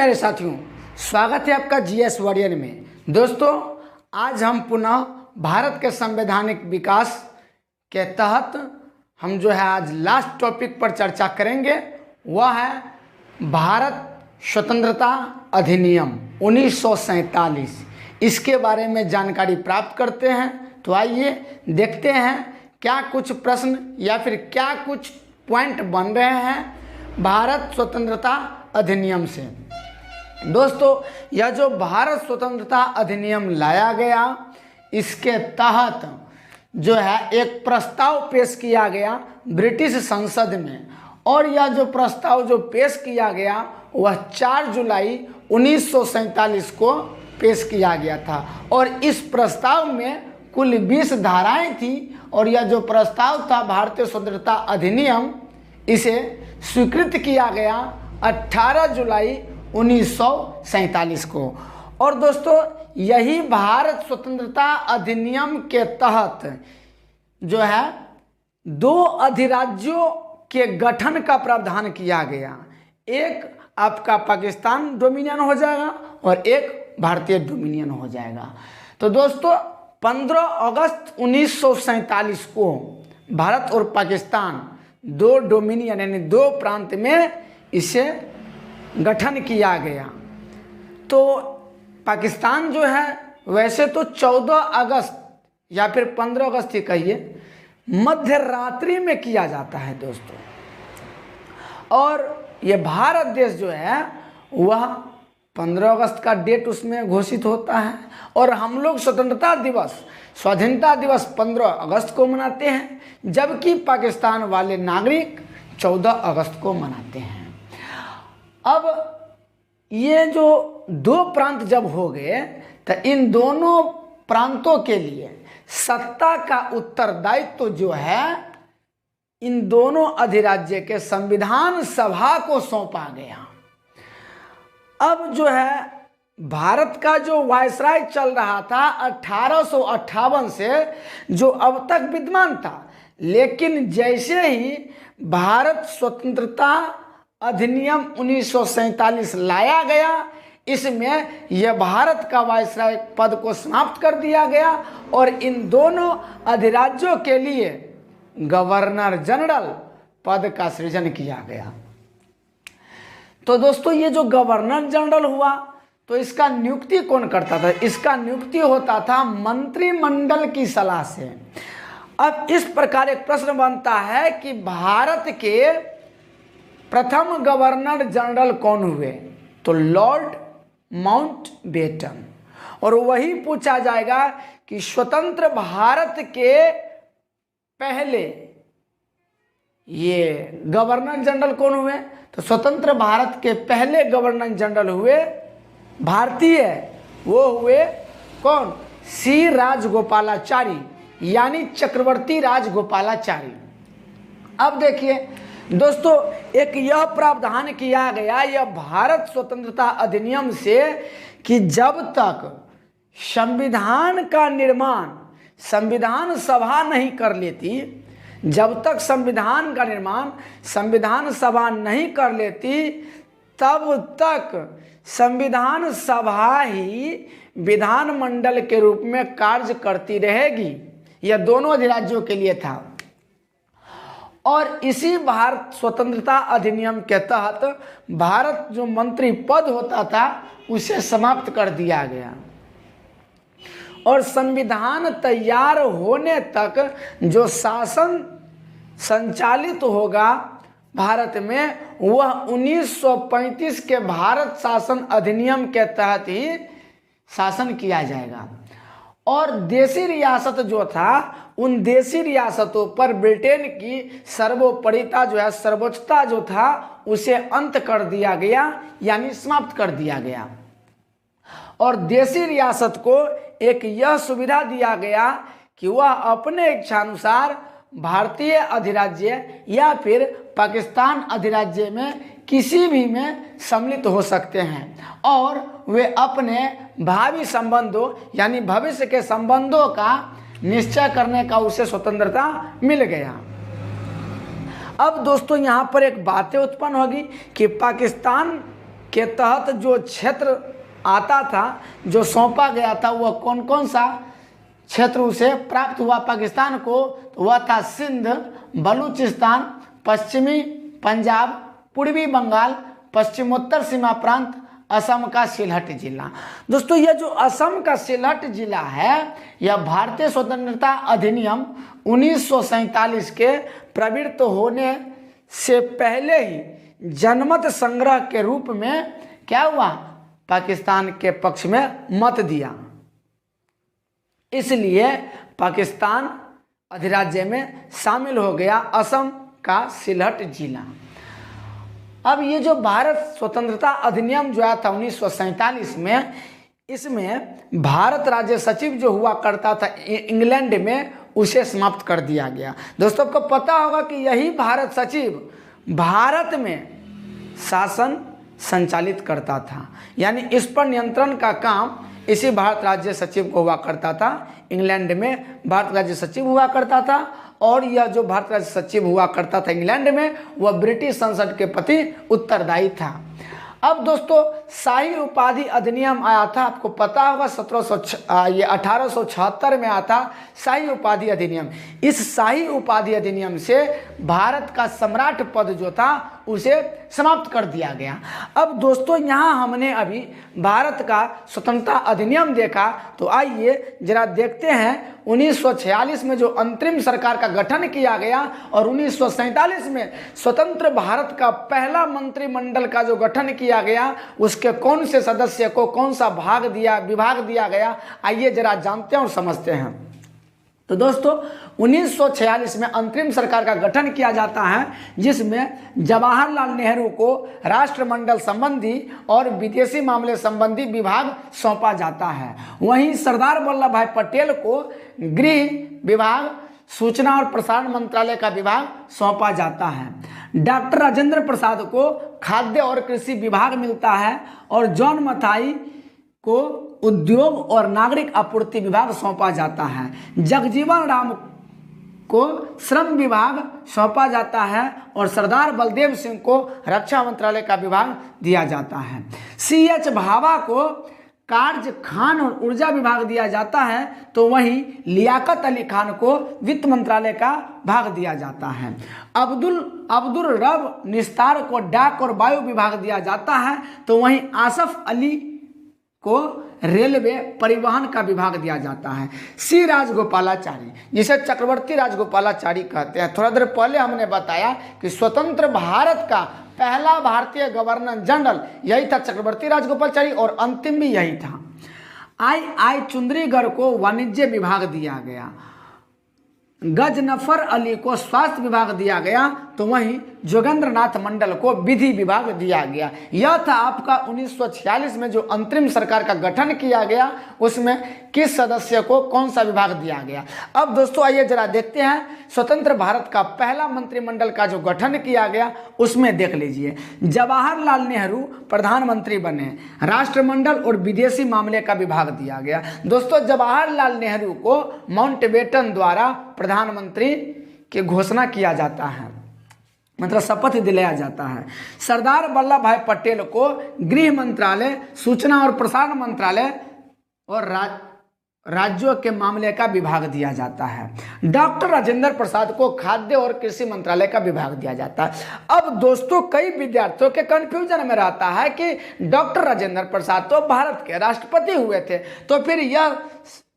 मेरे साथियों, स्वागत है आपका जीएस वॉरियर में। दोस्तों, आज हम पुनः भारत के संवैधानिक विकास के तहत हम आज लास्ट टॉपिक पर चर्चा करेंगे। वह है भारत स्वतंत्रता अधिनियम 1947। इसके बारे में जानकारी प्राप्त करते हैं। तो आइए देखते हैं क्या कुछ प्रश्न या फिर क्या कुछ पॉइंट बन रहे हैं भारत स्वतंत्रता अधिनियम से। दोस्तों, यह जो भारत स्वतंत्रता अधिनियम लाया गया, इसके तहत एक प्रस्ताव पेश किया गया ब्रिटिश संसद में, और यह जो प्रस्ताव पेश किया गया वह 4 जुलाई 1947 को पेश किया गया था। और इस प्रस्ताव में कुल 20 धाराएं थी, और यह जो प्रस्ताव था भारतीय स्वतंत्रता अधिनियम, इसे स्वीकृत किया गया 18 जुलाई 1947 को। और दोस्तों, यही भारत स्वतंत्रता अधिनियम के तहत 2 अधिराज्यों के गठन का प्रावधान किया गया। एक आपका पाकिस्तान डोमिनियन हो जाएगा और एक भारतीय डोमिनियन हो जाएगा। तो दोस्तों, 15 अगस्त 1947 को भारत और पाकिस्तान 2 डोमिनियन यानी 2 प्रांत में इसे गठन किया गया। तो पाकिस्तान वैसे तो 14 अगस्त या फिर 15 अगस्त ही कहिए, मध्य रात्रि में किया जाता है दोस्तों। और ये भारत देश वह 15 अगस्त का डेट उसमें घोषित होता है, और हम लोग स्वतंत्रता दिवस, स्वाधीनता दिवस 15 अगस्त को मनाते हैं, जबकि पाकिस्तान वाले नागरिक 14 अगस्त को मनाते हैं। अब ये जो 2 प्रांत जब हो गए, तो इन दोनों प्रांतों के लिए सत्ता का उत्तरदायित्व इन दोनों अधिराज्य के संविधान सभा को सौंपा गया। अब भारत का वायसराय चल रहा था 1858 से, जो अब तक विद्यमान था, लेकिन जैसे ही भारत स्वतंत्रता अधिनियम 1947 लाया गया, इसमें यह भारत का वायसराय पद को समाप्त कर दिया गया, और इन दोनों अधिराज्यों के लिए गवर्नर जनरल पद का सृजन किया गया। तो दोस्तों, ये जो गवर्नर जनरल हुआ, तो इसका नियुक्ति कौन करता था? इसका नियुक्ति होता था मंत्रिमंडल की सलाह से। अब इस प्रकार एक प्रश्न बनता है कि भारत के प्रथम गवर्नर जनरल कौन हुए? तो लॉर्ड माउंटबेटन। और वही पूछा जाएगा कि स्वतंत्र भारत के पहले ये गवर्नर जनरल कौन हुए? तो स्वतंत्र भारत के पहले गवर्नर जनरल हुए भारतीय, वो हुए कौन? सी राजगोपालाचारी, यानी चक्रवर्ती राजगोपालाचारी। अब देखिए दोस्तों, एक यह प्रावधान किया गया यह भारत स्वतंत्रता अधिनियम से कि जब तक संविधान का निर्माण संविधान सभा नहीं कर लेती, जब तक संविधान का निर्माण संविधान सभा नहीं कर लेती, तब तक संविधान सभा ही विधानमंडल के रूप में कार्य करती रहेगी। यह दोनों अधिराज्यों के लिए था। और इसी भारत स्वतंत्रता अधिनियम के तहत भारत मंत्री पद होता था उसे समाप्त कर दिया गया, और संविधान तैयार होने तक जो शासन संचालित होगा भारत में, वह 1935 के भारत शासन अधिनियम के तहत ही शासन किया जाएगा। और देशी रियासत था, उन देशी रियासतों पर ब्रिटेन की सर्वोपरिता सर्वोच्चता था, उसे अंत कर दिया गया, यानी समाप्त कर दिया गया। और देशी रियासत को एक यह सुविधा दिया गया कि वह अपने इच्छानुसार भारतीय अधिराज्य या फिर पाकिस्तान अधिराज्य में किसी भी में सम्मिलित हो सकते हैं, और वे अपने भावी संबंधों यानी भविष्य के संबंधों का निश्चय करने का उसे स्वतंत्रता मिल गया। अब दोस्तों, यहाँ पर एक बातें उत्पन्न होगी कि पाकिस्तान के तहत जो क्षेत्र आता था, जो सौंपा गया था, वह कौन कौन सा क्षेत्र उसे प्राप्त हुआ पाकिस्तान को? तो वह था सिंध, बलूचिस्तान, पश्चिमी पंजाब, पूर्वी बंगाल, पश्चिमोत्तर सीमा प्रांत, असम का सिलहट जिला। दोस्तों ये जो असम का सिलहट जिला है, यह भारतीय स्वतंत्रता अधिनियम 1947 के प्रवृत्त होने से पहले ही जनमत संग्रह के रूप में क्या हुआ? पाकिस्तान के पक्ष में मत दिया। इसलिए पाकिस्तान अधिराज्य में शामिल हो गया असम का सिलहट जिला। अब ये जो भारत स्वतंत्रता अधिनियम जो आया था 1947 में, इसमें भारत राज्य सचिव जो हुआ करता था इंग्लैंड में, उसे समाप्त कर दिया गया। दोस्तों को पता होगा कि यही भारत सचिव भारत में शासन संचालित करता था, यानी इस पर नियंत्रण का काम इसी भारत राज्य सचिव को हुआ करता था। इंग्लैंड में भारत राज्य सचिव हुआ करता था, और यह जो भारत राज्य सचिव हुआ करता था इंग्लैंड में, वह ब्रिटिश संसद के प्रति उत्तरदायी था। अब दोस्तों शाही उपाधि अधिनियम आया था, आपको पता होगा 1876 में आया था शाही उपाधि अधिनियम। इस शाही उपाधि अधिनियम से भारत का सम्राट पद जो था उसे समाप्त कर दिया गया। अब दोस्तों यहाँ हमने अभी भारत का स्वतंत्रता अधिनियम देखा, तो आइए जरा देखते हैं 1946 में जो अंतरिम सरकार का गठन किया गया और 1947 में स्वतंत्र भारत का पहला मंत्रिमंडल का जो गठन किया गया, उसके कौन से सदस्य को कौन सा विभाग दिया गया, आइए जरा जानते हैं और समझते हैं। तो दोस्तों 1946 में अंतरिम सरकार का गठन किया जाता है, जिसमें जवाहरलाल नेहरू को राष्ट्रमंडल संबंधी और विदेशी मामले संबंधी विभाग सौंपा जाता है। वहीं सरदार वल्लभ भाई पटेल को गृह विभाग, सूचना और प्रसारण मंत्रालय का विभाग सौंपा जाता है। डॉक्टर राजेंद्र प्रसाद को खाद्य और कृषि विभाग मिलता है, और जॉन मथाई को उद्योग और नागरिक आपूर्ति विभाग सौंपा जाता है। जगजीवन राम को श्रम विभाग सौंपा जाता है, और सरदार बलदेव सिंह को रक्षा मंत्रालय का विभाग दिया जाता है। CH भाभा को कार्य, खान और ऊर्जा विभाग दिया जाता है, तो वहीं लियाकत अली खान को वित्त मंत्रालय का भाग दिया जाता है। अब्दुल रब निस्तार को डाक और वायु विभाग दिया जाता है, तो वहीं आसफ अली को रेलवे परिवहन का विभाग दिया जाता है। सी राजगोपालाचारी, जिसे चक्रवर्ती राजगोपालाचारी कहते हैं, थोड़ा देर पहले हमने बताया कि स्वतंत्र भारत का पहला भारतीय गवर्नर जनरल यही था, चक्रवर्ती राजगोपालाचारी, और अंतिम भी यही था। आई चुंदरीगढ़ को वाणिज्य विभाग दिया गया। गजनफर अली को स्वास्थ्य विभाग दिया गया, तो वहीं जोगेंद्र नाथ मंडल को विधि विभाग दिया गया। यह था आपका 1946 में जो अंतरिम सरकार का गठन किया गया, उसमें किस सदस्य को कौन सा विभाग दिया गया। अब दोस्तों आइए जरा देखते हैं स्वतंत्र भारत का पहला मंत्रिमंडल का जो गठन किया गया, उसमें देख लीजिए। जवाहरलाल नेहरू प्रधानमंत्री बने, राष्ट्रमंडल और विदेशी मामले का विभाग दिया गया। दोस्तों जवाहरलाल नेहरू को माउंटबेटन द्वारा प्रधानमंत्री की घोषणा किया जाता है, मतलब शपथ दिलाया जाता है। सरदार वल्लभ भाई पटेल को गृह मंत्रालय, सूचना और प्रसारण मंत्रालय और राज्यों के मामले का विभाग दिया जाता है। डॉक्टर राजेंद्र प्रसाद को खाद्य और कृषि मंत्रालय का विभाग दिया जाता है। अब दोस्तों कई विद्यार्थियों के कंफ्यूजन में रहता है कि डॉक्टर राजेंद्र प्रसाद तो भारत के राष्ट्रपति हुए थे, तो फिर यह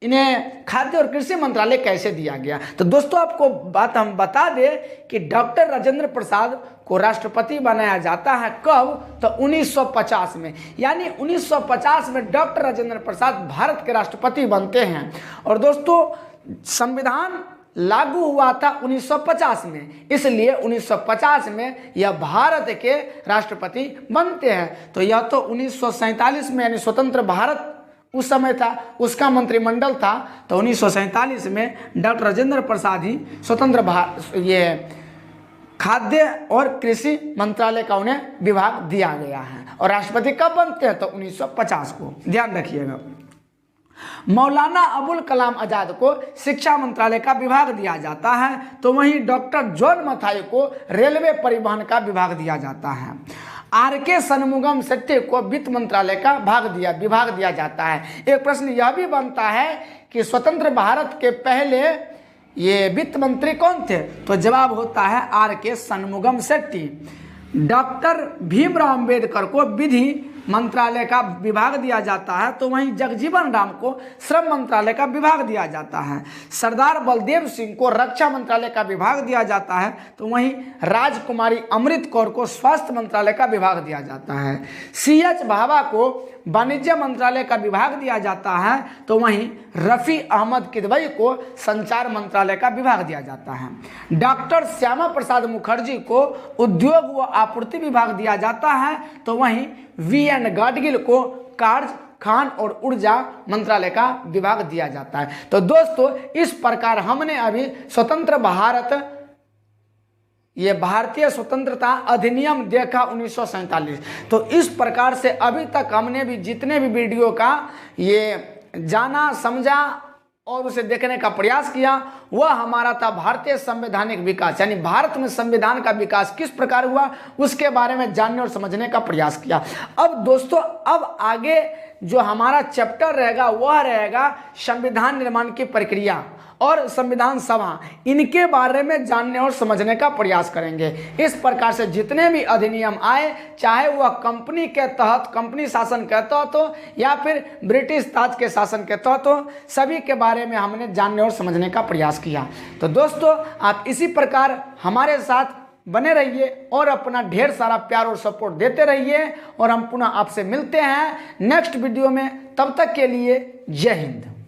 इन्हें खाद्य और कृषि मंत्रालय कैसे दिया गया। तो दोस्तों आपको बात हम बता दें कि डॉक्टर राजेंद्र प्रसाद को राष्ट्रपति बनाया जाता है कब, तो 1950 में, यानी 1950 में डॉक्टर राजेंद्र प्रसाद भारत के राष्ट्रपति बनते हैं। और दोस्तों संविधान लागू हुआ था 1950 में, इसलिए 1950 में यह भारत के राष्ट्रपति बनते हैं। तो यह तो 1947 में, यानी स्वतंत्र भारत उस समय था, उसका मंत्रिमंडल था, तो 1947 में डॉक्टर राजेंद्र प्रसाद ही स्वतंत्र ये खाद्य और कृषि मंत्रालय का उन्हें विभाग दिया गया है। और राष्ट्रपति कब बनते हैं, तो 1950 को, ध्यान रखिएगा। मौलाना अबुल कलाम आजाद को शिक्षा मंत्रालय का विभाग दिया जाता है, तो वहीं डॉक्टर जॉन मथाई को रेलवे परिवहन का विभाग दिया जाता है। आर.के. शनमुगम शेट्टी को वित्त मंत्रालय का विभाग दिया जाता है। एक प्रश्न यह भी बनता है कि स्वतंत्र भारत के पहले ये वित्त मंत्री कौन थे? तो जवाब होता है आर.के. शनमुगम शेट्टी। डॉक्टर भीमराव अंबेडकर को विधि मंत्रालय का विभाग दिया जाता है, तो वहीं जगजीवन राम को श्रम मंत्रालय का विभाग दिया जाता है। सरदार बलदेव सिंह को रक्षा मंत्रालय का विभाग दिया जाता है, तो वहीं राजकुमारी अमृत कौर को स्वास्थ्य मंत्रालय का विभाग दिया जाता है। C.H. भाभा को वाणिज्य मंत्रालय का विभाग दिया जाता है, तो वहीं रफ़ी अहमद किदवई को संचार मंत्रालय का विभाग दिया जाता है। डॉक्टर श्यामा प्रसाद मुखर्जी को उद्योग व आपूर्ति विभाग दिया जाता है, तो वहीं V.N. गाडगिल को कार्य खान और ऊर्जा मंत्रालय का विभाग दिया जाता है। तो दोस्तों इस प्रकार हमने अभी स्वतंत्र भारत ये भारतीय स्वतंत्रता अधिनियम देखा 1947। तो इस प्रकार से अभी तक हमने भी जितने भी वीडियो का ये जाना समझा और उसे देखने का प्रयास किया वह हमारा था भारतीय संवैधानिक विकास, यानी भारत में संविधान का विकास किस प्रकार हुआ उसके बारे में जानने और समझने का प्रयास किया। अब दोस्तों अब आगे जो हमारा चैप्टर रहेगा वह रहेगा संविधान निर्माण की प्रक्रिया और संविधान सभा, इनके बारे में जानने और समझने का प्रयास करेंगे। इस प्रकार से जितने भी अधिनियम आए, चाहे वह कंपनी के तहत, कंपनी शासन के तहत हो या फिर ब्रिटिश ताज के शासन के तहत हो, सभी के बारे में हमने जानने और समझने का प्रयास किया। तो दोस्तों आप इसी प्रकार हमारे साथ बने रहिए और अपना ढेर सारा प्यार और सपोर्ट देते रहिए और हम पुनः आपसे मिलते हैं नेक्स्ट वीडियो में। तब तक के लिए जय हिंद।